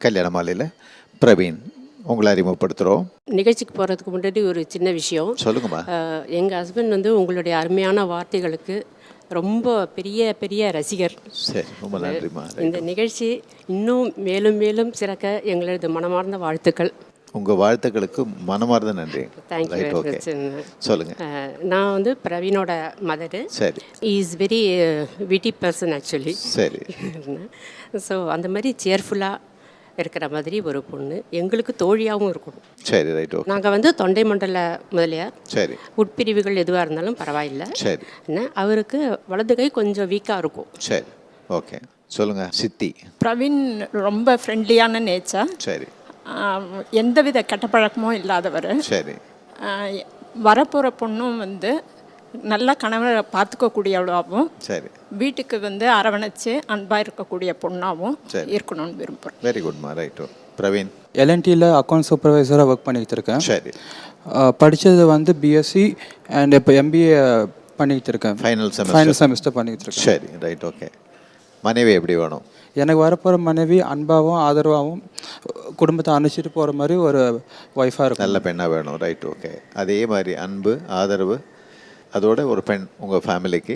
கல்யாண மாலையில் பிரவீன் உங்களை அறிமுகப்படுத்துகிறோம். நிகழ்ச்சிக்கு போகிறதுக்கு முன்னாடி ஒரு சின்ன விஷயம் சொல்லுங்கம்மா. எங்கள் ஹஸ்பண்ட் வந்து உங்களுடைய அருமையான வார்த்தைகளுக்கு ரொம்ப பெரிய பெரிய ரசிகர். சரி, ரொம்ப நன்றிம்மா. இந்த நிகழ்ச்சி இன்னும் மேலும் மேலும் சிறக்க எங்களது மனமார்ந்த வாழ்த்துக்கள். உங்கள் வாழ்த்துக்களுக்கு மனமார்ந்த நன்றி. தேங்க்யூ. ஓகே, சொல்லுங்கள். நான் வந்து பிரவீனோட மதரு. சரி. Is very witty person actually. சரி. ஸோ அந்த மாதிரி சேர்ஃபுல்லாக இருக்கிற மாதிரி ஒரு பொண்ணு, எங்களுக்கு தோழியாகவும் இருக்கணும். சரி, ரைட். ஓகே. நாங்கள் வந்து தொண்டை மண்டல முதலியார். சரி. உட்பிரிவுகள் எதுவாக இருந்தாலும் பரவாயில்லை. சரி. என்ன அவருக்கு வலது கை கொஞ்சம் வீக்காக இருக்கும். சரி, ஓகே. சொல்லுங்கள். சித்தி. பிரவீன் ரொம்ப ஃப்ரெண்ட்லியான நேச்சர். சரி. எந்தவித கெட்ட பழக்கமும் இல்லாதவர். சரி. வரப்போகிற பொண்ணும் வந்து நல்ல கணவரை பார்த்துக்கக்கூடியவளாகவும், சரி, வீட்டுக்கு வந்து அரவணைச்சு அன்பாக இருக்கக்கூடிய பொண்ணாகவும் இருக்கணும்னு விரும்புகிறேன். வெரி குட்மா. ரைட்டு. பிரவீன். எல்என்டியில் அக்கௌண்ட் சூப்பர்வைசராக ஒர்க் பண்ணிக்கிட்டு இருக்கேன். சரி. படித்தது வந்து பிஎஸ்சி அண்ட் இப்போ எம்பிஏ பண்ணிக்கிட்டு இருக்கேன். ஃபைனல் செமஸ்டர் பண்ணிக்கிட்டு இருக்கேன். சரி, ரைட். ஓகே. மனைவி எப்படி வேணும்? எனக்கு வரப்போகிற மனைவி அன்பாகவும் ஆதரவாகவும் குடும்பத்தை அனுப்பிச்சிட்டு போகிற மாதிரி ஒரு ஒய்ஃபாக இருக்கும். நல்ல பெண்ணாக வேணும். ரைட். ஓகே. அதே மாதிரி அன்பு, ஆதரவு, அதோட ஒரு பெண் உங்கள் ஃபேமிலிக்கு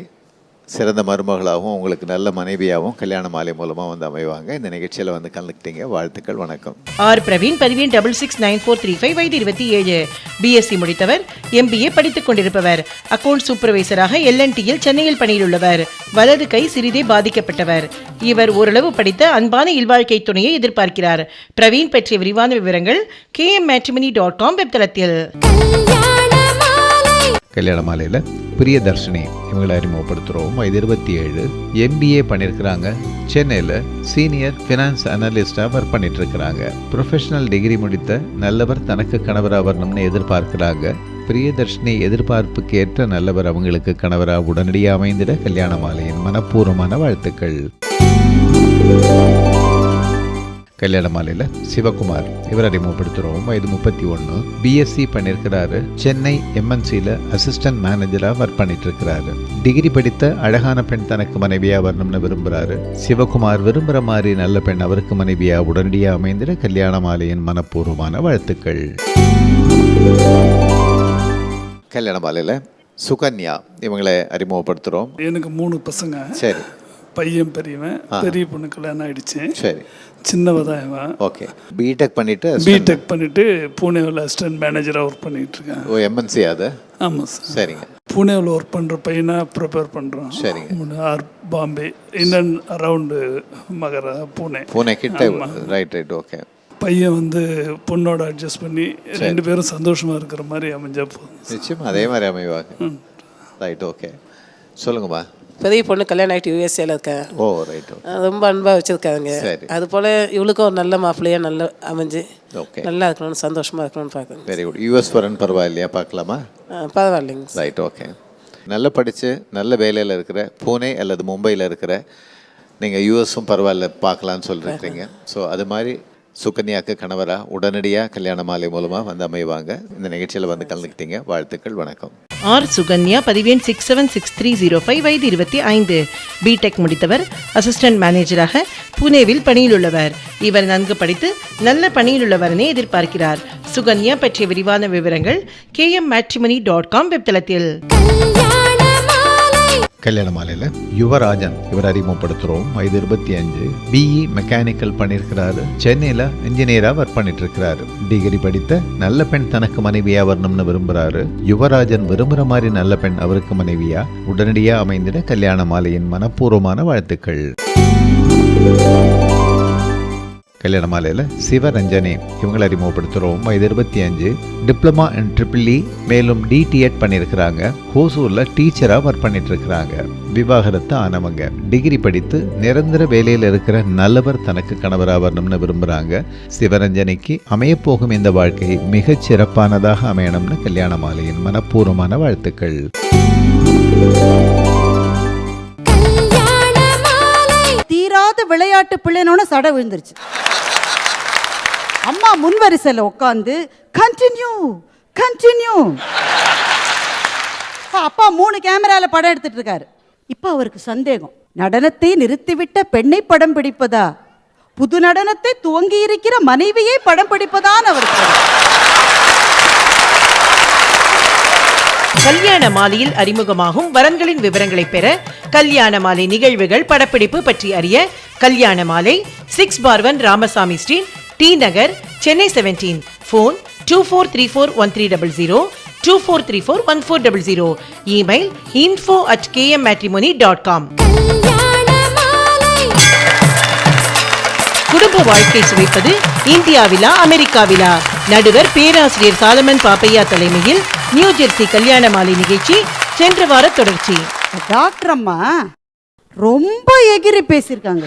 சிறந்த மருமகளாகவும் உங்களுக்கு நல்ல மனைவியாகவும் கல்யாண மாலை மூலமாக வந்து அமைவாங்க. இந்த நிகழ்ச்சியில் வந்து கலந்துக்கிட்டீங்க. வாழ்த்துக்கள். வணக்கம். ஆர் பிரவீன், பதிவேன் 669435, வயது 27, பிஎஸ்சி முடித்தவர், எம்பிஏ படித்துக் கொண்டிருப்பவர், அக்கவுண்ட் சூப்பர்வைசராக எல்என்டியில் சென்னையில் பணியில் உள்ளவர், வலது கை சிறிதே பாதிக்கப்பட்டவர். இவர் ஓரளவு படித்த அன்பான இல்வாழ்க்கை துணையை எதிர்பார்க்கிறார். பிரவீன் பற்றிய விரிவான விவரங்கள் kmmatrimony.com வெப்தளத்தில். கல்யாண மாலையில் பிரியதர்ஷினி இவங்களை அறிமுகப்படுத்துகிறோம். வயது 27, எம்பிஏ பண்ணியிருக்கிறாங்க. சென்னையில் சீனியர் ஃபினான்ஸ் அனலிஸ்டாக ஒர்க் பண்ணிட்டு இருக்கிறாங்க. ப்ரொஃபஷனல் டிகிரி முடித்த நல்லவர் தனக்கு கணவராக வரணும்னு எதிர்பார்க்கிறாங்க. பிரியதர்ஷினி எதிர்பார்ப்புக்கு ஏற்ற நல்லவர் அவங்களுக்கு கணவராக உடனடியாக அமைந்திட கல்யாண மாலையின் மனப்பூர்வமான வாழ்த்துக்கள். கல்யாண மாலையில் சிவகுமார் இவர் அறிமுகப்படுத்துகிறோம். வயது 31, பிஎஸ்சி பண்ணியிருக்கிறாரு. சென்னை எம்என்சியில் அசிஸ்டன்ட் மேனேஜராக ஒர்க் பண்ணிட்டு இருக்கிறாரு. டிகிரி படித்த அழகான பெண் தனக்கு மனைவியாக வரணும்னு விரும்புகிறாரு. சிவகுமார் விரும்புகிற மாதிரி நல்ல பெண் அவருக்கு மனைவியாக உடனடியாக அமைந்திட கல்யாண மாலையின் மனப்பூர்வமான வாழ்த்துக்கள். கல்யாண மாலையில் சுகன்யா இவங்களை அறிமுகப்படுத்துகிறோம். எனக்கு 3 பசங்க. சரி. பையன் பெரியவன், பெரிய பொண்ணு கல்யாணம் ஆயிடுச்சு. சரி. சின்னவதான் இவன். ஓகே. பிடெக் பண்ணிட்டு பூனேவில் அசிஸ்டன்ட் மேனேஜராக ஒர்க் பண்ணிட்டு இருக்கேன். ஓ, எம்என்சி அது? ஆமாம் சார். சரிங்க. பூனேவில் ஒர்க் பண்ணுற பையனை ப்ரிப்பேர் பண்ணுறோம். சரிங்க. Bombay in and around Pune கிட்ட. ரைட். ஓகே. பையன் வந்து பொண்ணோட அட்ஜஸ்ட் பண்ணி 2 பேரும் சந்தோஷமாக இருக்கிற மாதிரி அமைஞ்சா போதும். நிச்சயமாக அதே மாதிரி அமைவாங்க. ரைட். ஓகே. சொல்லுங்கம்மா. பெரிய பொண்ணு கல்யாணம் ஆகிட்டு யூஎஸ்ஏல இருக்கேன். ஓ, ரைட். ரொம்ப அன்பாக வச்சுருக்காங்க. அது போல் இவளுக்கும் ஒரு நல்ல மாப்பிள்ளையாக நல்லா அமைஞ்சு நல்லா இருக்கணும்னு சந்தோஷமாக இருக்கணும்னு பார்க்குறேன். Very good. யூஎஸ் வரன் பரவாயில்லையா? பார்க்கலாமா? பரவாயில்லைங்க. ரைட். ஓகே. நல்லா படித்து நல்ல வேலையில் இருக்கிற பூனே அல்லது மும்பையில் இருக்கிற நீங்கள் யூஎஸும் பரவாயில்ல பார்க்கலான்னு சொல்லியிருக்கீங்க. ஸோ அது மாதிரி சுகன்யாவுக்கு கணவராக உடனடியாக கல்யாண மாலை மூலமாக வந்து அமைவாங்க. இந்த நிகழ்ச்சியில் வந்து கலந்துக்கிட்டீங்க. வாழ்த்துக்கள். வணக்கம். ஆர் சுகன்யா, பதிவேன் 676305, வயது 25, பிடெக் முடித்தவர், அசிஸ்டன்ட் மேனேஜராக புனேவில் பணியில் உள்ளவர். இவர் நன்கு படித்து நல்ல பணியில் உள்ளவரனே எதிர்பார்க்கிறார். சுகன்யா பற்றிய விரிவான விவரங்கள் kmmatrimony.com வெப்தளத்தில். கல்யாண மாலையில் யுவராஜன் இவர் அறிமுகப்படுத்துகிறோம். வயது 25, பிஇ மெக்கானிக்கல் பண்ணியிருக்கிறாரு. சென்னையில் இன்ஜினியராக ஒர்க் பண்ணிட்டு இருக்கிறாரு. டிகிரி படித்த நல்ல பெண் தனக்கு மனைவியாக வரணும்னு விரும்புகிறாரு. யுவராஜன் விரும்புகிற மாதிரி நல்ல பெண் அவருக்கு மனைவியாக உடனடியாக அமைந்திட கல்யாண மாலையின் மனப்பூர்வமான வாழ்த்துக்கள். கல்யாண மாலையில் சிவரஞ்சனி இவங்களை அறிமுகப்படுத்துகிறோம். வயது 25, டிப்ளமா இன் EEE, மேலும் DTED பண்ணியிருக்கிறாங்க. ஹோசூரில் டீச்சராக ஒர்க் பண்ணிட்டு இருக்கிறாங்க. விவாகரத்து ஆனவங்க. டிகிரி படித்து நிரந்தர வேலையில் இருக்கிற நல்லவர் தனக்கு கணவராக வரணும்னு விரும்புகிறாங்க. சிவரஞ்சனிக்கு அமையப்போகும் இந்த வாழ்க்கை மிகச் சிறப்பானதாக அமையணும்னு கல்யாண மாலையின் மனப்பூர்வமான வாழ்த்துக்கள். தீராத விளையாட்டு பிள்ளைனோட சடை விழுந்துருச்சு. அம்மா முன்வரிசையில் உட்காந்து கண்டினியூ. அப்பா 3 கேமரால படம் எடுத்துட்டு இருக்காரு. இப்ப அவருக்கு சந்தேகம், நடனத்தை நிறுத்திவிட்ட பெண்ணை படம் பிடிப்பதா, புது நடனத்தை துவங்கி இருக்கிற மனைவியை படம் பிடிப்பதான் அவர் திறமை. கல்யாண மாலையில் அறிமுகமாகும் வரன்களின் விவரங்களை பெற கல்யாண மாலை நிகழ்வுகள் படப்பிடிப்பு பற்றி அறிய கல்யாண மாலை 6/1 ராமசாமி ஸ்ட்ரீட், டி நகர், சென்னை 17. ஃபோன் 24341300, 24341400. Email info@kmmatrimony.com. குடும்ப வாழ்க்கை சுவைப்பது இந்தியாவிலா அமெரிக்காவிலா? நடுவர் பேராசிரியர் சாலமன் பாப்பையா தலைமையில் நியூ ஜெர்சி கல்யாண மாலை நிகழ்ச்சி சென்ற வார தொடர்ச்சி. டாக்டர் அம்மா ரொம்ப எகிரி பேசியிருக்காங்க.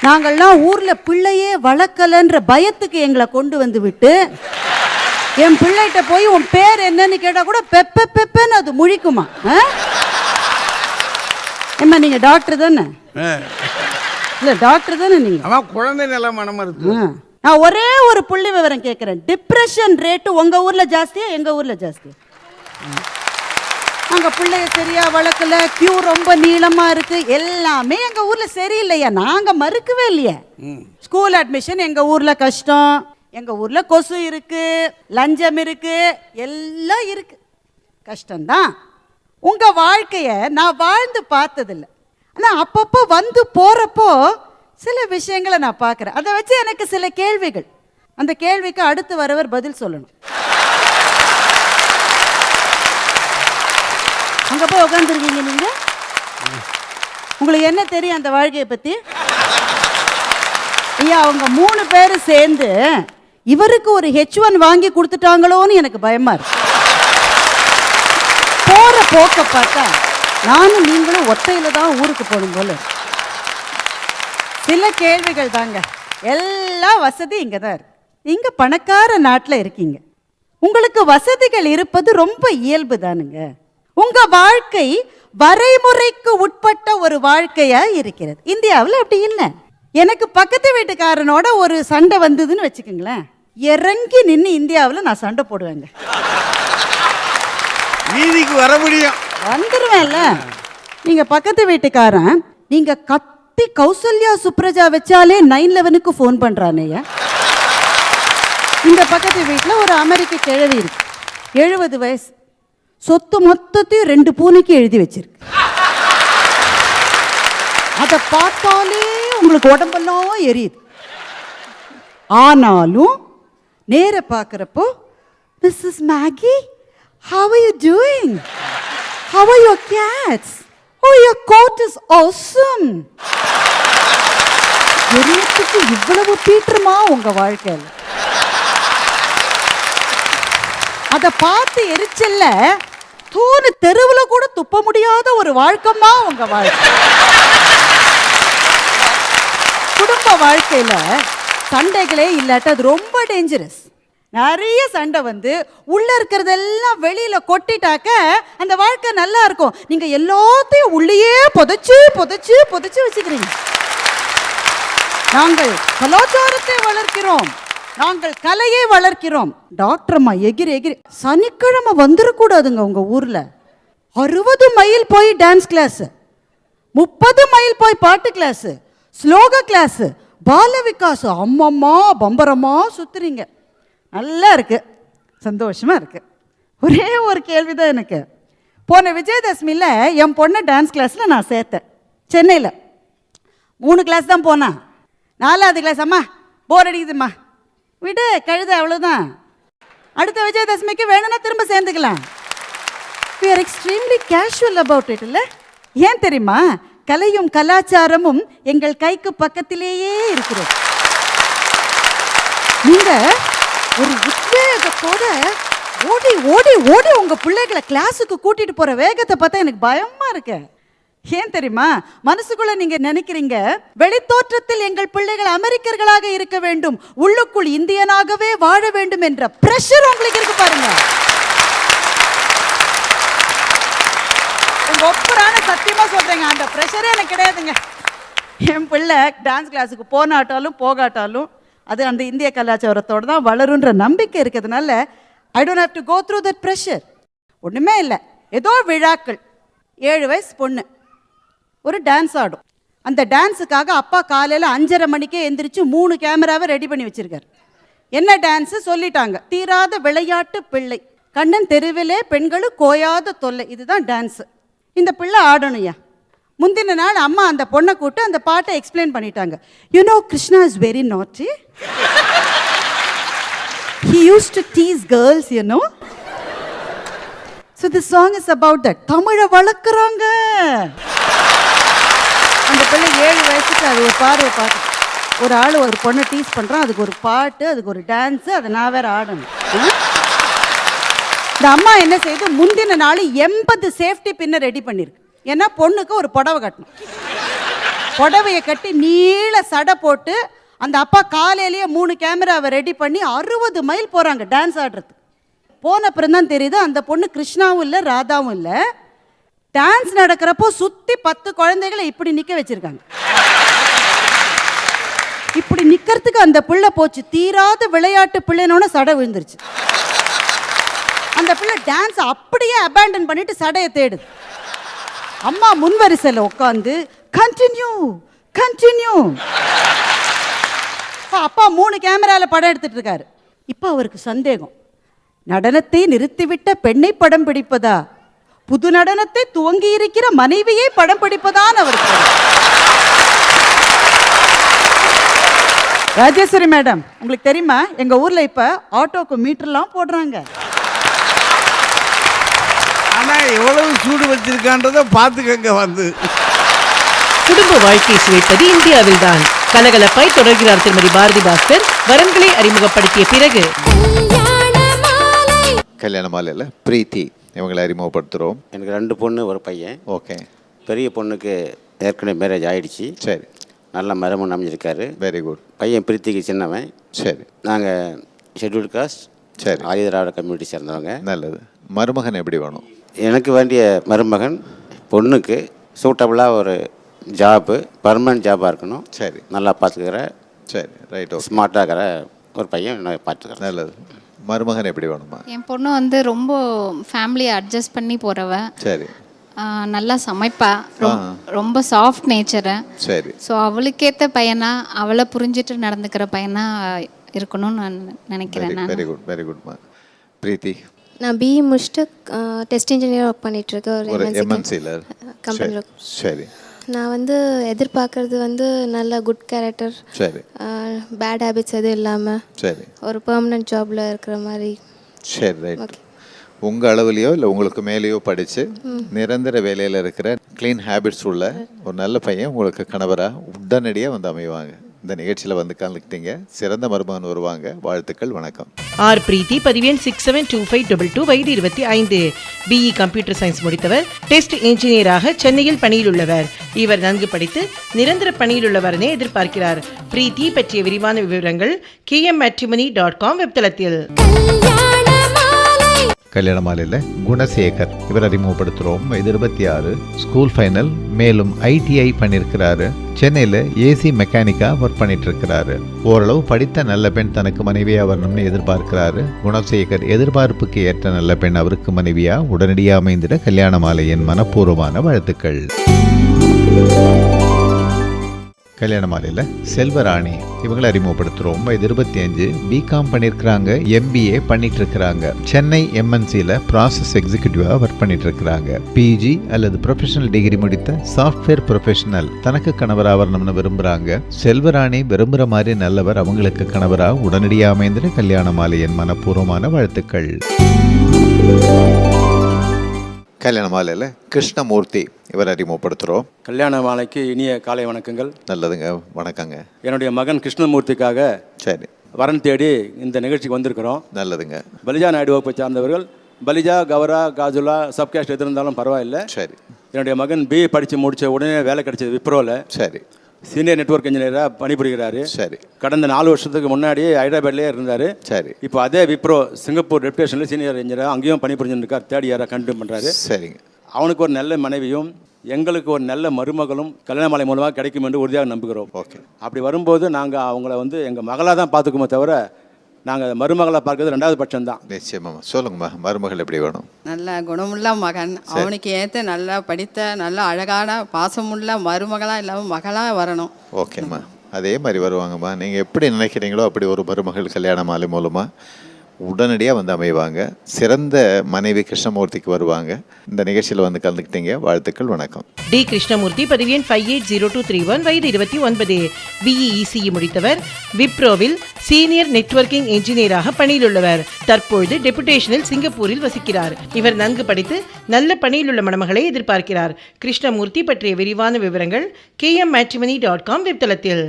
நாங்கள்லாம் ஊர்ல பிள்ளையே வளர்க்கலன்ற பயத்துக்கு எங்களை கொண்டு வந்து விட்டு என் பிள்ளைகிட்ட போய் உன் பேர் என்னன்னு கேட்டா கூட பெப்ப பெப்பன்னு அது முழிக்குமா? ஏம்மா நீங்க டாக்டர் தானே? இல்ல டாக்டர் தானே நீங்க? குழந்தை நல்ல மனமா இருக்கு. நான் ஒரே ஒரு புள்ளி விவரம் கேட்கிறேன். டிப்ரெஷன் ரேட்டு உங்க ஊர்ல ஜாஸ்தியா எங்க ஊர்ல ஜாஸ்தியா? அங்க பிள்ளைய சரியா வளர்க்கல, கியூ ரொம்ப நீளமா இருக்கு, எல்லாமே எங்க ஊர்ல சரியில்லையா? நாங்க மறுக்கவே இல்லையே. ஸ்கூல் அட்மிஷன் எங்க ஊர்ல கஷ்டம், எங்க ஊர்ல கொசு இருக்கு, லஞ்சம் இருக்கு, எல்லாம் இருக்கு, கஷ்டம்தான். உங்க வாழ்க்கைய நான் வாழ்ந்து பார்த்ததில்லை. ஆனா அப்பப்போ வந்து போறப்போ சில விஷயங்களை நான் பார்க்குறேன். அதை வச்சு எனக்கு சில கேள்விகள். அந்த கேள்விக்கு அடுத்து வரவர் பதில் சொல்லணும். அங்க போய் உட்காந்துருக்கீங்க நீங்க. உங்களுக்கு என்ன தெரியும் அந்த வாழ்க்கையை பத்தி? ஐயா அவங்க 3 பேரும் சேர்ந்து இவருக்கு ஒரு H1 வாங்கி கொடுத்துட்டாங்களோன்னு எனக்கு பயமா இருக்கு. போற போக்க பார்த்தா நானும் நீங்களும் ஒத்தையில தான் ஊருக்கு போகணும் போல. சில கேள்விகள் தாங்க. எல்லா வசதி இங்க தான் இருக்கு. நீங்க பணக்கார நாட்டில் இருக்கீங்க, உங்களுக்கு வசதிகள் இருப்பது ரொம்ப இயல்பு தானுங்க. உங்க வாழ்க்கை வரைமுறைக்கு உட்பட்ட ஒரு வாழ்க்கையா இருக்கிறது. இந்தியாவில் அப்படி இல்லை. எனக்கு பக்கத்து வீட்டுக்காரனோட ஒரு சண்டை வந்ததுன்னு வச்சுக்கோங்களேன், இறங்கி நின்று இந்தியாவில் நான் சண்டை போடுவேங்க. நீதிக்கு வர முடியும், வந்துருவேன்ல. நீங்க பக்கத்து வீட்டுக்காரன் நீங்க கத்தி கௌசல்யா சுப்ரஜா வச்சாலே 911க்கு ஃபோன் பண்றானேயா. இந்த பக்கத்து வீட்டில் ஒரு அமெரிக்க கிழவி இருக்கு, 70 வயசு, சொத்து மொத்தத்தையும் 2 பூனைக்கு எழுதி வச்சிருக்கு. அதை பார்த்தாலே உங்களுக்கு உடம்பெல்லாம் எரியுது. ஆனாலும் நேர பார்க்குறப்போ, Mrs Maggie, how are you doing? How are your cats? Oh, your coat is awesome. எரியத்துக்கு இவ்வளவு பீட்டருமா உங்க வாழ்க்கையில்? அதை பார்த்து எரிச்சல்ல தூணு தெருவுல கூட துப்ப முடியாத ஒரு வாழ்க்கைமா உங்க வாழ்க்கை. குடும்ப வாழ்க்கையில சண்டைகளே இல்லாட்ட அது ரொம்ப டேஞ்சரஸ். நிறைய சண்டை வந்து உள்ள இருக்கிறதெல்லாம் வெளியில கொட்டிட்டாக்க அந்த வாழ்க்கை நல்லா இருக்கும். நீங்க எல்லாத்தையும் உள்ளேயே புதைச்சு புதைச்சு புதைச்சு வச்சுக்கிறீங்க. நாங்கள் கலாச்சாரத்தை வளர்க்கிறோம், நாங்கள் கலையை வளர்க்கிறோம். டாக்டர் அம்மா எகிரி எகிரி சனிக்கிழமை வந்துடக்கூடாதுங்க உங்க ஊர்ல. 60 மைல் போய் டான்ஸ் கிளாஸ், 30 மைல் போய் பாட்டு கிளாஸ், ஸ்லோக கிளாஸ், பால விகாஸ், அம்மம்மா பம்பரமா சுத்துறீங்க. நல்லா இருக்கு, சந்தோஷமா இருக்கு. ஒரே ஒரு கேள்விதான் எனக்கு. போன விஜயதசமியில் என் பொண்ணை டான்ஸ் கிளாஸில் நான் சேர்த்தேன் சென்னையில். 3 கிளாஸ் தான் போனா. 4வது கிளாஸ் அம்மா போர் அடிக்குதும்மா விடு கழுத, அவ்வளோதான். அடுத்த விஜயதசமிக்கு வேணும்னா திரும்ப சேர்ந்துக்கலாம். we are extremely casual about it இல்லை? ஏன் தெரியுமா? கலையும் கலாச்சாரமும் எங்கள் கைக்கு பக்கத்திலேயே இருக்கிறது. நீங்க ஒரு உத்வேகத்தோட ஓடி ஓடி ஓடி உங்க பிள்ளைகளை கிளாஸுக்கு கூட்டிட்டு போற வேகத்தை பார்த்தா எனக்கு பயமா இருக்கு. ஏன் தெரியுமா? மனசுக்குள்ள நீங்க நினைக்கிறீங்க, வெளித்தோற்றத்தில் எங்கள் பிள்ளைகள் அமெரிக்கர்களாக இருக்க வேண்டும், உள்ளுக்குள் இந்தியனாகவே வாழ வேண்டும் என்ற பிரஷர் உங்களுக்கு இருக்கு பாருங்க. உங்க ஒப்புறான சத்தியமா சொல்றேங்க, அந்த பிரஷரே எனக்கு கிடையாதுங்க. என் பிள்ளை டான்ஸ் கிளாஸுக்கு போனாட்டாலும் போகாட்டாலும் அது அந்த இந்திய கலாச்சாரத்தோடு தான் வளருன்ற நம்பிக்கை இருக்கிறதுனால I don't have to go through that pressure. ஒன்றுமே இல்லை, ஏதோ விழாக்கள், 7 வயசு பொண்ணு ஒரு டான்ஸ் ஆடும், அந்த டான்ஸுக்காக அப்பா காலையில் 5:30 மணிக்கே எந்திரிச்சு 3 கேமராவை ரெடி பண்ணி வச்சிருக்காரு. என்ன டான்ஸு சொல்லிட்டாங்க, தீராத விளையாட்டு பிள்ளை, கண்ணன் தெருவிலே பெண்களும் கோயாத தொல்லை, இதுதான் டான்ஸு. இந்த பிள்ளை ஆடணும்யா. முந்தின நாள் அம்மா அந்த பொண்ணை கூப்பிட்டு அந்த பாட்டை எக்ஸ்பிளைன் பண்ணிட்டாங்க. You know Krishna is very நாட்டி. He used to tease girls, you know. So this song is about that. தமிழை வளர்க்குறாங்க. அந்த பிள்ளை 7 வயசுக்கு அது ஒரு பார்வை பார்த்து, ஒரு ஆள் ஒரு பொண்ணை டீஸ் பண்ணுறான், அதுக்கு ஒரு பாட்டு, அதுக்கு ஒரு டான்ஸு, அதை நான் வேறு ஆடணும். இந்த அம்மா என்ன செய்யுது, முந்தின நாள் 80 சேஃப்டி பின்னை ரெடி பண்ணியிருக்கு. ஏன்னா பொண்ணுக்கு ஒரு புடவை கட்டணும். புடவையை கட்டி நீள சடை போட்டு அந்த அப்பா காலையிலேயே 3 கேமராவை ரெடி பண்ணி 60 மைல் போகிறாங்க டான்ஸ் ஆடுறதுக்கு. போன அப்புறம் தான் தெரியுது அந்த பொண்ணு கிருஷ்ணாவும் இல்லை ராதாவும் இல்லை. டான்ஸ் நடக்கிறப்போ சுற்றி 10 குழந்தைகளை இப்படி நிற்க வச்சிருக்காங்க. இப்படி நிற்கிறதுக்கு அந்த பிள்ளை போச்சு. தீராத விளையாட்டு பிள்ளைனோட சடை விழுந்துருச்சு. அந்த பிள்ளை டான்ஸ் அப்படியே அபேண்டன் பண்ணிட்டு சடையை தேடுது. அம்மா முன்வரிசையில் உட்காந்து கண்டினியூ கண்டினியூ. அப்பா 3 கேமராவில் படம் எடுத்துட்டு இருக்காரு. இப்போ அவருக்கு சந்தேகம், நடனத்தை நிறுத்திவிட்ட பெண்ணை படம் பிடிப்பதா, புது நடனத்தை துவங்கி இருக்கிற மனைவியை படம் பிடிப்பதான் அவருக்கு. ராஜேஸ்வரி மேடம், உங்களுக்கு தெரியுமா, எங்க ஊர்ல இப்ப ஆட்டோக்கு மீட்டர்லாம் போடுறாங்க. ஆனா எவ்வளவு சூடு வச்சிருக்கான்றத பார்த்துக்கங்க வந்து. குடும்ப வாழ்க்கை சுவைப்பது இந்தியாவில் தான். கலகலப்பாய் தொடர்கிறார் திருமதி பாரதி பாஸ்கர். வரன்களை அறிமுகப்படுத்திய பிறகு கல்யாண மாலையில் பிரீத்தி இவங்களை அறிமுகப்படுத்துகிறோம். எனக்கு 2 பொண்ணு ஒரு பையன். ஓகே. பெரிய பொண்ணுக்கு ஏற்கனவே மேரேஜ் ஆகிடுச்சு. சரி. நல்ல மருமகன் அமைஞ்சிருக்காரு. Very good. பையன் பிரீத்திக்கு சின்னவன். சரி. நாங்கள் ஷெட்யூல்டு காஸ்ட், சரி, ஆதி திராவிட கம்யூனிட்டி சேர்ந்தவங்க. நல்லது. மருமகன் எப்படி வேணும்? எனக்கு வேண்டிய மருமகன் பொண்ணுக்கு சூட்டபுளாக ஒரு ஜாப்பு, பர்மனன்ட் ஜாபாக இருக்கணும். சரி. நல்லா பார்த்துக்கிற, சரி, ரைட், ஓகே, ஸ்மார்ட்டாக இருக்கிற ஒரு பையன் பார்த்துக்கிறேன். நல்லது. மருமகன் எப்படி வேணுமா? என் பொண்ணு வந்து ரொம்ப ஃபேமிலியை அட்ஜஸ்ட் பண்ணி போகிறவ. சரி. நல்லா சமைப்பா, ரொம்ப சாஃப்ட் நேச்சரு. சரி. ஸோ அவளுக்கேற்ற பையனா, அவளை புரிஞ்சிட்டு நடந்துக்கிற பையனா இருக்கணும்னு நான் நினைக்கிறேன். நான் வெரி குட், வெரி குட்மா. பிரீத்தி? நான் பிஇ முடிச்சுட்டு டெஸ்ட் இன்ஜினியர் ஒர்க் பண்ணிகிட்ருக்கேன் ஒரு எம்என்சியில் கம்பெனியில். சரி. நான் வந்து எதிர்பார்க்கறது வந்து நல்ல குட் கேரக்டர், சரி, பேட் ஹேபிட்ஸ் எதுவும் இல்லாமல், சரி, ஒரு பெர்மனன்ட் ஜாபில் இருக்கிற மாதிரி. சரி, ரைட். உங்கள் அளவுலையோ இல்லை உங்களுக்கு மேலேயோ படித்து நிரந்தர வேலையில் இருக்கிற க்ளீன் ஹேபிட்ஸ் உள்ள ஒரு நல்ல பையன் உங்களுக்கு கணவராக உடனடியாக வந்து அமைவாங்க. இந்த நிகழ்ச்சியில் வந்து கலந்துக்கிட்டீங்க. சிறந்த மருமகன் வருவாங்க. வாழ்த்துக்கள். வணக்கம். ஆர் பிரீத்தி, பதிவேன் 672522, வயது 25, பிஇ கம்ப்யூட்டர் சயின்ஸ் முடித்தவர், டெஸ்ட் இன்ஜினியராக சென்னையில் பணியில் உள்ளவர். இவர் நன்கு படித்து நிரந்தர பணியில் உள்ளவரனே எதிர்பார்க்கிறார். பிரீத்தி பற்றிய விரிவான விவரங்கள் kmmatrimony.com வெப்தளத்தில். கல்யாண மாலையில் குணசேகர் இவர் அறிமுகப்படுத்துகிறோம். வயது 26, ஸ்கூல் ஃபைனல், மேலும் ஐடிஐ பண்ணியிருக்கிறாரு. சென்னையில் ஏசி மெக்கானிக்காக ஒர்க் பண்ணிட்டு இருக்கிறாரு. ஓரளவு படித்த நல்ல பெண் தனக்கு மனைவியாக வரணும்னு எதிர்பார்க்கிறாரு. குணசேகர் எதிர்பார்ப்புக்கு ஏற்ற நல்ல பெண் அவருக்கு மனைவியாக உடனடியாக அமைந்திட கல்யாண மாலையின் மனப்பூர்வமான வாழ்த்துக்கள். கல்யாண மாலையில் செல்வராணி இவங்களை அறிமுகப்படுத்துகிறோம். வயது 25, பிகாம் பண்ணியிருக்கிறாங்க, எம்பிஏ பண்ணிட்டு இருக்கிறாங்க. சென்னை எம்என்சியில் ப்ராசஸ் எக்ஸிக்யூட்டிவாக ஒர்க் பண்ணிட்டு இருக்கிறாங்க. பிஜி அல்லது ப்ரொஃபஷனல் டிகிரி முடித்த சாஃப்ட்வேர் ப்ரொஃபஷனல் தனக்கு கணவராக வரணும்னு விரும்புகிறாங்க. செல்வராணி விரும்புகிற மாதிரி நல்லவர் அவங்களுக்கு கணவராக உடனடியாக அமைந்திட கல்யாண மாலையின் மனப்பூர்வமான வாழ்த்துக்கள். கல்யாண மாலையில் கிருஷ்ணமூர்த்தி இவர் அறிமுகப்படுத்துகிறோம். கல்யாண மாலைக்கு இனிய காலை வணக்கங்கள். நல்லதுங்க, வணக்கங்க. என்னுடைய மகன் கிருஷ்ணமூர்த்திக்காக சரி வரன் தேடி இந்த நிகழ்ச்சிக்கு வந்திருக்கிறோம். நல்லதுங்க. பலிஜா நாயுடு வகுப்பை சார்ந்தவர்கள். பலிஜா, கவரா, காஜுலா, சப்காஸ்ட் எது இருந்தாலும் பரவாயில்லை. சரி. என்னுடைய மகன் பிஏ படித்து முடித்த உடனே வேலை கிடைச்சது விப்ரோவில். சரி. சீனியர் நெட்வொர்க் இன்ஜினியராக பணிபுரிகிறாரு. சரி. கடந்த 4 வருஷத்துக்கு முன்னாடி ஹைதராபாத்லேயே இருந்தார். சரி. இப்போ அதே விப்ரோ சிங்கப்பூர் ரெப்யூட்டேஷனில் சீனியர் இன்ஜினியராக அங்கேயும் பணிபுரிஞ்சுருக்கார். 3rd இயராக கண்டினியூ பண்ணுறாரு. சரிங்க. அவனுக்கு ஒரு நல்ல மனைவியும் எங்களுக்கு ஒரு நல்ல மருமகளும் கல்யாண மாலை மூலமாக கிடைக்கும் என்று உறுதியாக நம்புகிறோம். ஓகே. அப்படி வரும்போது நாங்கள் அவங்கள வந்து எங்கள் மகளாக தான் பார்த்துக்குமே தவிர நாங்கள் மருமகளை பார்க்கறது 2வது பட்சம்தான். நிச்சயமாக சொல்லுங்கம்மா, மருமகள் எப்படி வேணும்? நல்ல குணமுள்ள மகன், அவனுக்கு ஏற்ற நல்லா படித்த நல்ல அழகான பாசமுள்ள மருமகளாக இல்லாமல் மகளாக வரணும். ஓகேம்மா, அதே மாதிரி வருவாங்கம்மா. நீங்கள் எப்படி நினைக்கிறீங்களோ அப்படி ஒரு மருமகள் கல்யாண மாலை மூலமாக உடனடியாக வந்து அமைவாங்க. சிறந்த மனைவி கிருஷ்ணமூர்த்திக்கு வருவாங்க. இந்த நிகழ்ச்சியில் வந்து கலந்துக்கிட்டீங்க, வாழ்த்துக்கள், வணக்கம். டி கிருஷ்ணமூர்த்தி, பதிவு எண் 580231, வயது 29, BE/ECE முடித்தவர், விப்ரோவில் சீனியர் நெட்வொர்க்கிங் என்ஜினியராக பணியில் உள்ளவர். தற்பொழுது டெபுடேஷனில் சிங்கப்பூரில் வசிக்கிறார். இவர் நன்கு படித்து நல்ல பணியில் உள்ள மணமகளை எதிர்பார்க்கிறார். கிருஷ்ணமூர்த்தி பற்றிய விரிவான விவரங்கள் kmmatrimony.com வெப்தளத்தில்.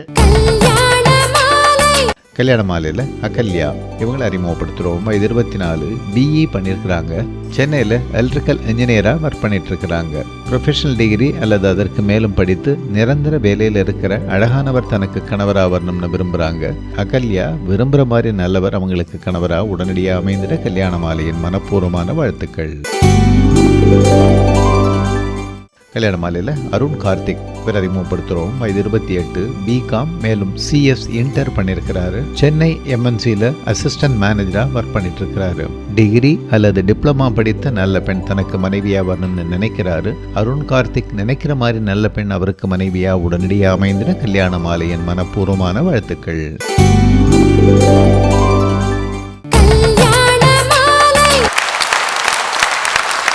கல்யாண மாலையில் அகல்யா இவங்களை அறிமுகப்படுத்துகிறோம். வயது 24, BE பண்ணியிருக்கிறாங்க. சென்னையில் எலக்ட்ரிக்கல் இன்ஜினியராக ஒர்க் பண்ணிட்டு இருக்கிறாங்க. ப்ரொஃபஷனல் டிகிரி அல்லது அதற்கு மேலும் படித்து நிரந்தர வேலையில் இருக்கிற அழகானவர் தனக்கு கணவராக வரணும்னு விரும்புகிறாங்க. அகல்யா விரும்புகிற மாதிரி நல்லவர் அவங்களுக்கு கணவராக உடனடியாக அமைந்திட கல்யாண மாலையின் மனப்பூர்வமான வாழ்த்துக்கள். கல்யாண மாலையில் அருண் கார்த்திக் இவர் அறிமுகப்படுத்துகிறோம். வயது 28, BCom மேலும் CS இன்டர் பண்ணியிருக்கிறாரு. சென்னை MNCயில் அசிஸ்டன்ட் மேனேஜராக ஒர்க் பண்ணிட்டு இருக்கிறாரு. டிகிரி அல்லது டிப்ளமா படித்த நல்ல பெண் தனக்கு மனைவியாக வரணும்னு நினைக்கிறாரு. அருண் கார்த்திக் நினைக்கிற மாதிரி நல்ல பெண் அவருக்கு மனைவியாக உடனடியாக அமைந்திட கல்யாண மாலையின் மனப்பூர்வமான வாழ்த்துக்கள்.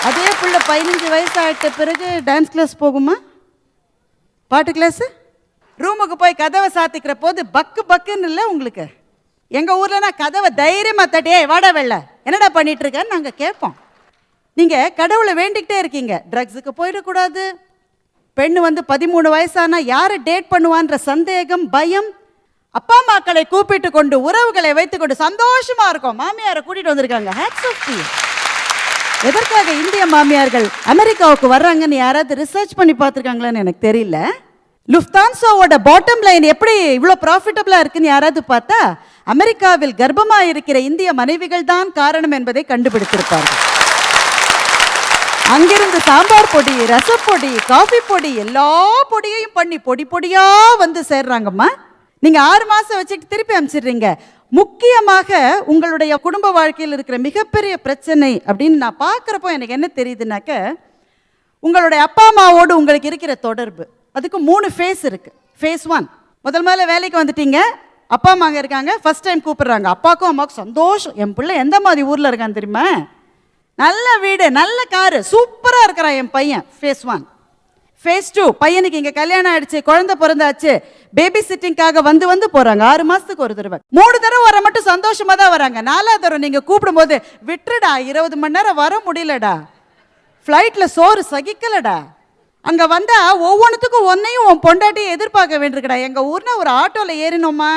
அதே புள்ள 15 வயசு ஆகிட்ட பிறகு டான்ஸ் கிளாஸ் போகுமா? பாட்டு கிளாஸு? ரூமுக்கு போய் கதவை சாத்திக்கிற போது பக்கு பக்குன்னு இல்லை உங்களுக்கு? எங்கள் ஊரில் நான் கதவை தைரியமாக தட்டியே வாடா வெள்ள என்னடா பண்ணிட்டு இருக்கேன்னு நாங்கள் கேட்போம். நீங்கள் கடவுளை வேண்டிக்கிட்டே இருக்கீங்க, ட்ரக்ஸுக்கு போயிடக்கூடாது, பெண்ணு வந்து 13 வயசானா யாரை டேட் பண்ணுவான்ற சந்தேகம், பயம். அப்பா அம்மாக்களை கூப்பிட்டு கொண்டு உறவுகளை வைத்துக்கொண்டு சந்தோஷமாக இருக்கும். மாமியாரை கூட்டிகிட்டு வந்திருக்காங்க. Hats off to you. எதற்காக இந்திய மாமியார்கள் அமெரிக்காவுக்கு வர்றாங்கன்னு யாராவது ரிசர்ச் பண்ணி பார்த்துருக்காங்களான்னு எனக்கு தெரியல. லுஃப்தான்சாவோட பாட்டம் லைன் எப்படி இவ்வளோ ப்ராஃபிட்டபிளாக இருக்குன்னு யாராவது பார்த்தா அமெரிக்காவில் கர்ப்பமாக இருக்கிற இந்திய மனைவிகள் தான் காரணம் என்பதை கண்டுபிடித்திருப்பார்கள். அங்கிருந்து சாம்பார் பொடி, ரசப்பொடி, காஃபி பொடி எல்லா பொடியையும் பண்ணி பொடி பொடியாக வந்து சேர்றாங்கம்மா. நீங்கள் 6 மாதம் வச்சுட்டு திருப்பி அனுப்பிச்சிடுறீங்க. முக்கியமாக உங்களுடைய குடும்ப வாழ்க்கையில் இருக்கிற மிகப்பெரிய பிரச்சனை அப்படின்னு நான் பார்க்குறப்போ எனக்கு என்ன தெரியுதுனாக்க, உங்களுடைய அப்பா அம்மாவோடு உங்களுக்கு இருக்கிற தொடர்பு. அதுக்கு 3 ஃபேஸ் இருக்குது. ஃபேஸ் 1, முதல்ல வேலைக்கு வந்துட்டீங்க, அப்பா அம்மாங்க இருக்காங்க, ஃபஸ்ட் டைம் கூப்பிடுறாங்க. அப்பாவுக்கும் அம்மாவுக்கும் சந்தோஷம், என் பிள்ளை எந்த மாதிரி ஊரில் இருக்கான்னு தெரியுமா, நல்ல வீடு, நல்ல காரு, சூப்பராக இருக்கிறான் என் பையன். ஃபேஸ் 1. ஃபேஸ் 2, பையனுக்கு இங்கே கல்யாணம் ஆயிடுச்சு, குழந்தை பிறந்தாச்சு, பேபி சிட்டிங்காக வந்து போகிறாங்க 6 மாதத்துக்கு ஒரு தடவை. 3 தடவை வர மட்டும் சந்தோஷமாக தான் வராங்க. 4வது தடவை நீங்கள் கூப்பிடும்போது விட்டுடா, 20 மணி நேரம் வர முடியலடா, ஃப்ளைட்டில் சோறு சகிக்கலடா, அங்கே வந்தால் ஒவ்வொன்றுத்துக்கும் ஒன்றையும் உன் பொண்டாட்டியை எதிர்பார்க்க வேண்டியிருக்கடா. எங்கள் ஊர்னா ஒரு ஆட்டோவில் ஏறினோமா.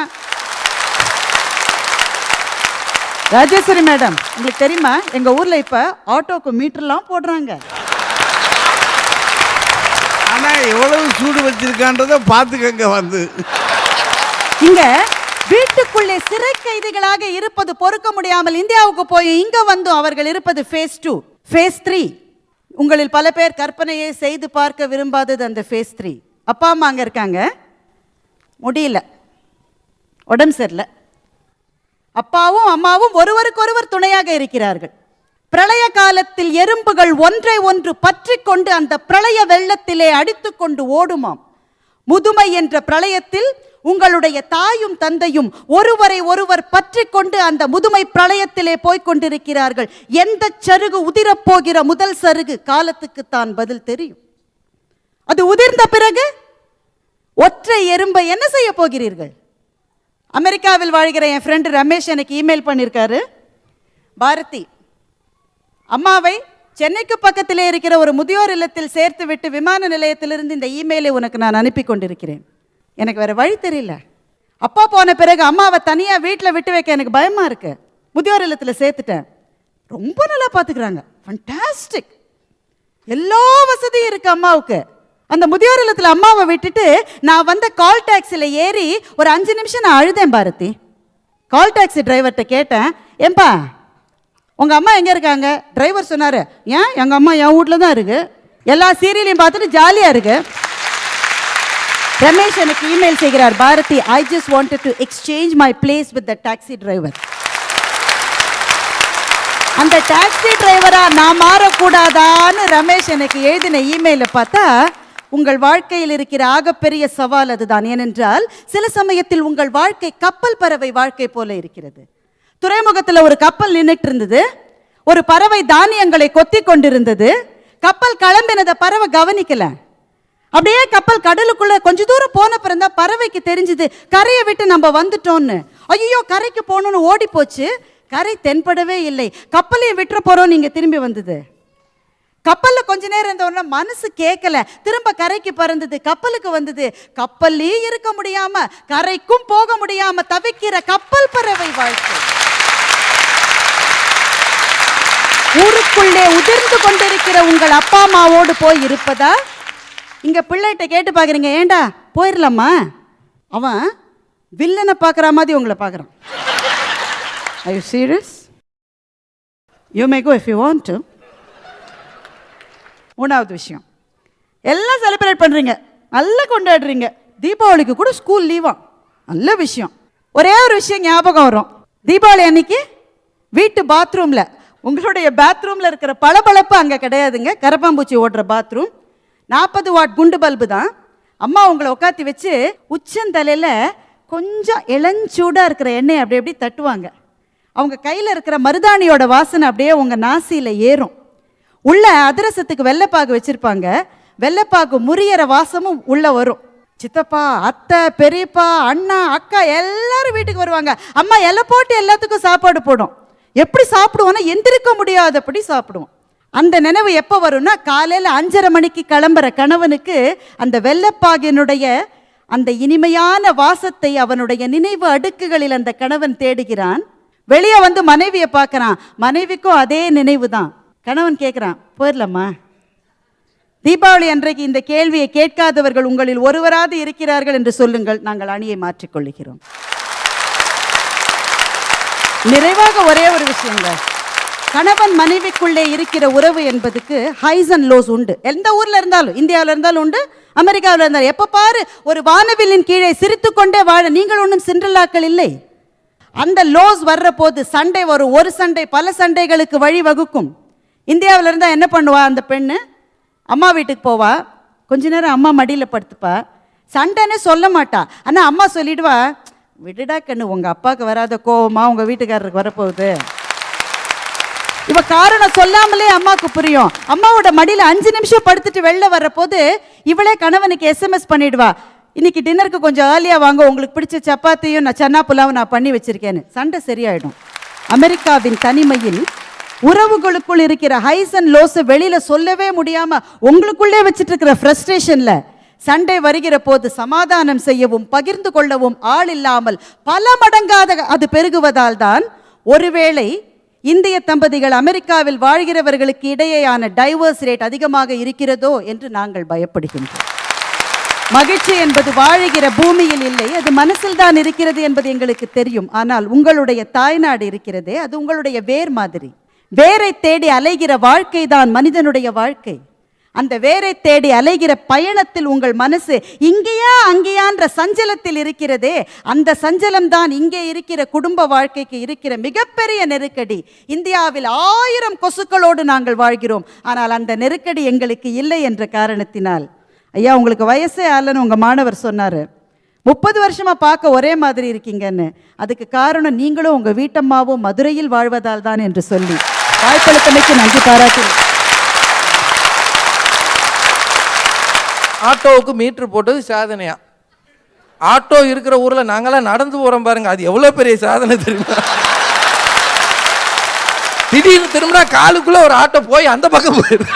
ராஜேஸ்வரி மேடம், உங்களுக்கு தெரியுமா எங்கள் ஊரில் இப்போ ஆட்டோக்கு மீட்டர்லாம் போடுறாங்க. ஆனால் எவ்வளவு சூடு வச்சிருக்கான்றதை பார்த்துக்கங்க. வந்து இங்க வீட்டுக்குள்ளே சிறை கைதிகளாக இருப்பது பொறுக்க முடியாமல் இந்தியாவுக்கு போய் இங்க வந்து அவர்கள் இருப்பது ஃபேஸ் 2. ஃபேஸ் 3, உங்களில் பல பேர் கற்பனையை செய்து பார்க்க விரும்பாதது அந்த ஃபேஸ் 3. அப்பா அம்மா அங்கே இருக்காங்க, முடியல, உடம்பு சரியில்லை, அப்பாவும் அம்மாவும் ஒருவருக்கொருவர் துணையாக இருக்கிறார்கள். பிரளய காலத்தில் எறும்புகள் ஒன்றை ஒன்று பற்றி கொண்டு அந்த பிரளய வெள்ளத்திலே அடித்து கொண்டு ஓடுமாம். முதுமை என்ற பிரளயத்தில் உங்களுடைய தாயும் தந்தையும் ஒருவரை ஒருவர் பற்றி கொண்டு அந்த முதுமை பிரளயத்திலே போய்கொண்டிருக்கிறார்கள். எந்த சருகு உதிரப்போகிற முதல் சருகு காலத்துக்குத்தான் பதில் தெரியும். அது உதிர்ந்த பிறகு ஒற்றை எறும்பை என்ன செய்ய போகிறீர்கள்? அமெரிக்காவில் வாழ்கிற என் ஃப்ரெண்டு ரமேஷ் எனக்கு இமெயில் பண்ணியிருக்காரு. பாரதி, அம்மாவை சென்னைக்கு பக்கத்திலே இருக்கிற ஒரு முதியோர் இல்லத்தில் சேர்த்து விட்டு விமான நிலையத்திலிருந்து இந்த இமெயிலை உனக்கு நான் அனுப்பி கொண்டிருக்கிறேன். எனக்கு வேறு வழி தெரியல. அப்பா போன பிறகு அம்மாவை தனியாக வீட்டில் விட்டு வைக்க எனக்கு பயமாக இருக்கு. முதியோர் இல்லத்தில் சேர்த்துட்டேன், ரொம்ப நல்லா பார்த்துக்கிறாங்க, ஃபண்டாஸ்டிக், எல்லா வசதியும் இருக்குது அம்மாவுக்கு. அந்த முதியோர் இல்லத்தில் அம்மாவை விட்டுட்டு நான் வந்த கால் டாக்ஸியில் ஏறி ஒரு 5 நிமிஷம் நான் அழுதேன் பாரதி. கால் டாக்ஸி டிரைவர்கிட்ட கேட்டேன், ஏன்பா உங்கள் அம்மா எங்கே இருக்காங்க? டிரைவர் சொன்னார், ஏன் எங்கள் அம்மா என் வீட்டில் தான் இருக்குது, எல்லா சீரியலையும் பார்த்துட்டு ஜாலியாக இருக்கு. ரமேஷ் எனக்கு இமெயில் செய்கிறார், Bharathi, I just wanted to exchange my place with the taxi driver. அந்த டாக்ஸி டிரைவரா நான் மாறக்கூடாதான்னு ரமேஷ் எனக்கு எழுதின இமெயிலை பார்த்தா உங்கள் வாழ்க்கையில் இருக்கிற ஆகப்பெரிய சவால் அதுதான். ஏனென்றால் சில சமயத்தில் உங்கள் வாழ்க்கை கப்பல் பறவை வாழ்க்கை போல இருக்கிறது. துறைமுகத்தில் ஒரு கப்பல் நின்றுட்டு இருந்தது. ஒரு பறவை தானியங்களை கொத்தி கொண்டிருந்தது. கப்பல் கிளம்பினதை பறவை கவனிக்கல. அப்படியே கப்பல் கடலுக்குள்ள கொஞ்ச தூரம் போன பிறந்தா பறவைக்கு தெரிஞ்சது கரையை விட்டு நம்ம வந்துட்டோம்னு. ஐயோ கரைக்கு போகணும்னு ஓடி போச்சு. கரை தென்படவே இல்லை. கப்பலையும் விட்டுற போறோம் நீங்க திரும்பி வந்தது. கப்பல்ல கொஞ்ச நேரம் இருந்தோம்னா மனசு கேட்கல. திரும்ப கரைக்கு பறந்தது. கப்பலுக்கு வந்தது. கப்பல்லே இருக்க முடியாம கரைக்கும் போக முடியாம தவிக்கிற கப்பல் பறவை வாழ்க்கை. ஊருக்குள்ளே உதிர்ந்து கொண்டிருக்கிற உங்கள் அப்பா அம்மாவோடு போய் இருப்பதா? இங்க பிள்ளைகிட்ட கேட்டு பாக்குறீங்க, ஏண்டா போயிடலாமா? அவன் வில்லனை பார்க்குற மாதிரி உங்களை பார்க்குறான். Are you serious? You may go if you want to. மூணாவது விஷயம், எல்லாம் செலிப்ரேட் பண்ணுறீங்க, நல்லா கொண்டாடுறீங்க. தீபாவளிக்கு கூட ஸ்கூல் லீவா, நல்ல விஷயம். ஒரே ஒரு விஷயம் ஞாபகம் வரும். தீபாவளி அன்னைக்கு வீட்டு பாத்ரூமில், உங்களுடைய பாத்ரூமில் இருக்கிற பளபளப்பு அங்கே கிடையாதுங்க. கரப்பாம்பூச்சி ஓடுற பாத்ரூம். 40 வாட் குண்டு பல்பு தான். அம்மா உங்களை உட்காத்தி வச்சு உச்சந்தலையில் கொஞ்சம் இளஞ்சூடாக இருக்கிற எண்ணெய் அப்படி எப்படி தட்டுவாங்க. அவங்க கையில் இருக்கிற மருதாணியோட வாசனை அப்படியே உங்கள் நாசியில் ஏறும். உள்ள அதிரசத்துக்கு வெள்ளைப்பாகு வச்சுருப்பாங்க. வெள்ளைப்பாகு முறியற வாசமும் உள்ளே வரும். சித்தப்பா, அத்தை, பெரியப்பா, அண்ணா, அக்கா எல்லாரும் வீட்டுக்கு வருவாங்க. அம்மா இலை போட்டு எல்லாத்துக்கும் சாப்பாடு போடும். எப்படி சாப்பிடுவோன்னா எந்திரிக்க முடியாதபடி சாப்பிடுவோம். அந்த நினைவு எப்போ வரும்னா காலையில் 5:30 மணிக்கு கிளம்புற கணவனுக்கு அந்த வெள்ளைப்பாகினுடைய அந்த இனிமையான வாசத்தை அவனுடைய நினைவு அடுக்குகளில் அந்த கணவன் தேடுகிறான். வெளியே வந்து மனைவியை பார்க்குறான். மனைவிக்கும் அதே நினைவு தான். கணவன் கேட்குறான், போயிடலாமா? தீபாவளி அன்றைக்கு இந்த கேள்வியை கேட்காதவர்கள் உங்களில் ஒருவராது இருக்கிறார்கள் என்று சொல்லுங்கள். நாங்கள் அணியை மாற்றிக்கொள்ளுகிறோம். நிறைவாக ஒரே ஒரு விஷயங்க, கணவன் மனைவிக்குள்ளே இருக்கிற உறவு என்பதுக்கு ஹைஸ் அண்ட் லோஸ் உண்டு. எந்த ஊரில் இருந்தாலும், இந்தியாவில் இருந்தாலும் உண்டு, அமெரிக்காவில் இருந்தாலும். எப்போ பாரு ஒரு வானவில்லின் கீழே சிரித்து கொண்டே வாழ நீங்கள் ஒன்றும் சிண்ட்ரெல்லாக்கள் இல்லை. அந்த லோஸ் வர்ற போது சண்டை வரும். ஒரு சண்டை பல சண்டைகளுக்கு வழி வகுக்கும். இந்தியாவில் இருந்தால் என்ன பண்ணுவா அந்த பெண்ணு? அம்மா வீட்டுக்கு போவா, கொஞ்ச நேரம் அம்மா மடியில் படுத்துப்பா, சண்டைன்னு சொல்ல மாட்டா. ஆனால் அம்மா சொல்லிடுவா, விடுடா கண்ணு, உங்கள் அப்பாவுக்கு வராத கோவமா உங்கள் வீட்டுக்காரருக்கு வரப்போகுது. இவ காரணம் சொல்லாமலே அம்மாவுக்கு புரியும். அம்மாவோட மடியில் 5 நிமிஷம் படுத்துட்டு வெளில வர்ற போது இவளே கணவனுக்கு SMS பண்ணிடுவா, இன்னைக்கு டின்னருக்கு கொஞ்சம் ஏர்லியாக வாங்க, உங்களுக்கு பிடிச்ச சப்பாத்தியும் நான் சன்னா புலாவும் நான் பண்ணி வச்சிருக்கேன்னு. சண்டை சரியாயிடும். அமெரிக்காவின் தனிமையில் உறவுகளுக்குள் இருக்கிற ஹைஸ் அண்ட் லோஸை வெளியில சொல்லவே முடியாம உங்களுக்குள்ளே வச்சுட்டு இருக்கிற ஃப்ரஸ்ட்ரேஷன்ல சண்டை வருகிற போது சமாதானம் செய்யவும் பகிர்ந்து கொள்ளவும் ஆள் இல்லாமல் பல மடங்காக அது பெருகுவதால் தான் ஒருவேளை இந்திய தம்பதிகள் அமெரிக்காவில் வாழ்கிறவர்களுக்கு இடையேயான டைவர்ஸ் ரேட் அதிகமாக இருக்கிறதோ என்று நாங்கள் பயப்படுகின்றோம். மகிழ்ச்சி என்பது வாழுகிற பூமியில் இல்லை, அது மனசில் தான் இருக்கிறது என்பது எங்களுக்கு தெரியும். ஆனால் உங்களுடைய தாய்நாடு இருக்கிறதே, அது உங்களுடைய வேர் மாதிரி. வேரை தேடி அலைகிற வாழ்க்கை தான் மனிதனுடைய வாழ்க்கை. அந்த வேரை தேடி அலைகிற பயணத்தில் உங்கள் மனசு இங்கேயா அங்கேயான்ற சஞ்சலத்தில் இருக்கிறதே, அந்த சஞ்சலம் தான் இங்கே இருக்கிற குடும்ப வாழ்க்கைக்கு இருக்கிற மிகப்பெரிய நெருக்கடி. இந்தியாவில் 1000 கொசுக்களோடு நாங்கள் வாழ்கிறோம். ஆனால் அந்த நெருக்கடி எங்களுக்கு இல்லை என்ற காரணத்தினால், ஐயா உங்களுக்கு வயசே ஆகலன்னு உங்கள் மாணவர் சொன்னார், 30 வருஷமா பார்க்க ஒரே மாதிரி இருக்கீங்கன்னு. அதுக்கு காரணம் நீங்களும் உங்கள் வீட்டம்மாவும் மதுரையில் வாழ்வதால் தான் என்று சொல்லி வாய்ப்பளித்தமைக்கு நன்றி பாராட்டுகிறேன். ஆட்டோவுக்கு மீட்ரு போட்டது சாதனையா? ஆட்டோ இருக்கிற ஊரில் நாங்களாம் நடந்து போகிறோம் பாருங்க, அது எவ்வளோ பெரிய சாதனை தெரியுமா? திடீர்னு திரும்பினா காலுக்குள்ளே ஒரு ஆட்டோ போய் அந்த பக்கம் போயிடுது.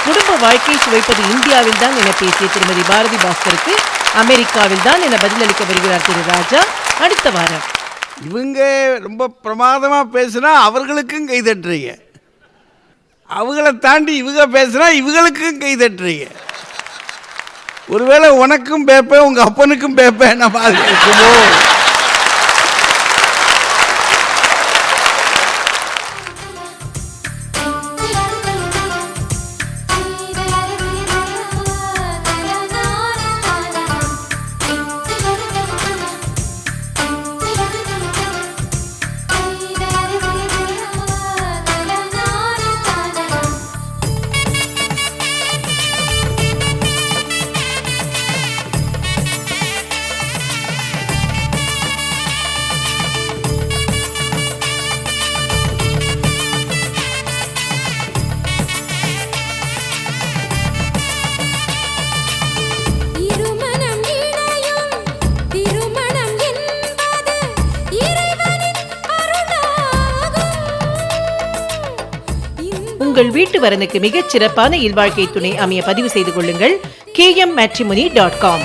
குடும்ப வாழ்க்கை சுவைப்பது இந்தியாவில் தான் என பேசிய திருமதி பாரதி பாஸ்கருக்கு அமெரிக்காவில் தான் என பதிலளிக்க வருகிறார் திரு ராஜா. அடுத்த வாரம் இவங்க ரொம்ப பிரமாதமாக பேசுனா அவர்களுக்கும் கை தட்டுறீங்க, அவங்கள தாண்டி இவங்க பேசுனா இவங்களுக்கும் கை தட்டுறீங்க. ஒருவேளை உனக்கும் பேப்பேன் உங்கள் அப்பனுக்கும் பேப்பேன் நம்ம அது இருக்குமோ? உங்கள் வீட்டு வரனுக்கு மிகச் சிறப்பான இல்வாழ்க்கை துணை அமைய பதிவு செய்து கொள்ளுங்கள் kmmatrimony.com.